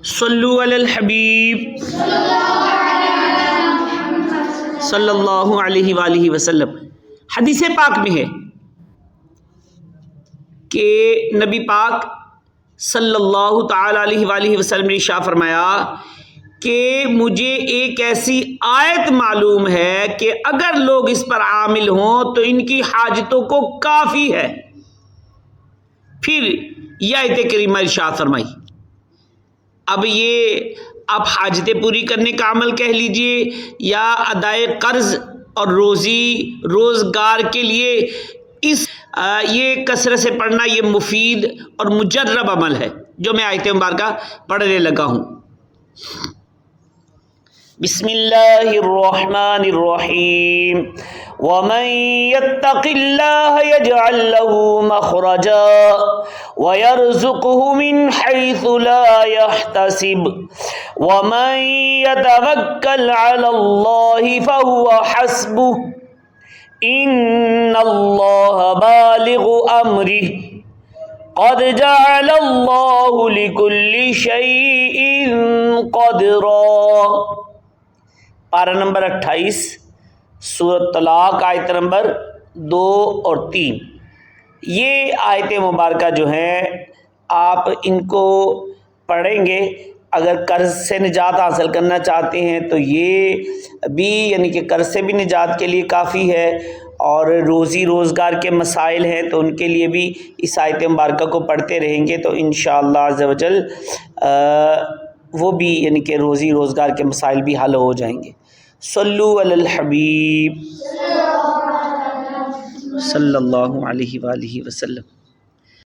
صلو علی الحبیب صلی اللہ علیہ وآلہ وسلم۔ حدیث پاک میں ہے کہ نبی پاک صلی اللہ تعالی علیہ وآلہ وسلم نے ارشاد فرمایا کہ مجھے ایک ایسی آیت معلوم ہے کہ اگر لوگ اس پر عامل ہوں تو ان کی حاجتوں کو کافی ہے۔ پھر یہ آیت کریمہ ارشاد فرمائی۔ اب یہ آپ حاجتیں پوری کرنے کا عمل کہہ لیجئے یا ادائے قرض اور روزی روزگار کے لیے یہ کثرت سے پڑھنا یہ مفید اور مجرب عمل ہے جو میں آیت مبارکہ پڑھنے لگا ہوں۔ بسم اللہ الرحمن الرحیم ومن يتق الله يجعل له مخرجا ويرزقه من حيث لا يحتسب ومن يتوكل على الله فهو حسبه ان الله بالغ امره قد جعل الله لكل شيء قدرا۔ پارہ نمبر 28 سورۃ طلاق آیت نمبر 2 اور 3۔ یہ آیت مبارکہ جو ہیں آپ ان کو پڑھیں گے اگر قرض سے نجات حاصل کرنا چاہتے ہیں تو یہ بھی یعنی کہ قرض سے بھی نجات کے لیے کافی ہے، اور روزی روزگار کے مسائل ہیں تو ان کے لیے بھی اس آیت مبارکہ کو پڑھتے رہیں گے تو انشاءاللہ عز و جل وہ بھی یعنی کہ روزی روزگار کے مسائل بھی حل ہو جائیں گے۔ صلو علی الحبیب صلی اللہ علیہ وآلہ وسلم۔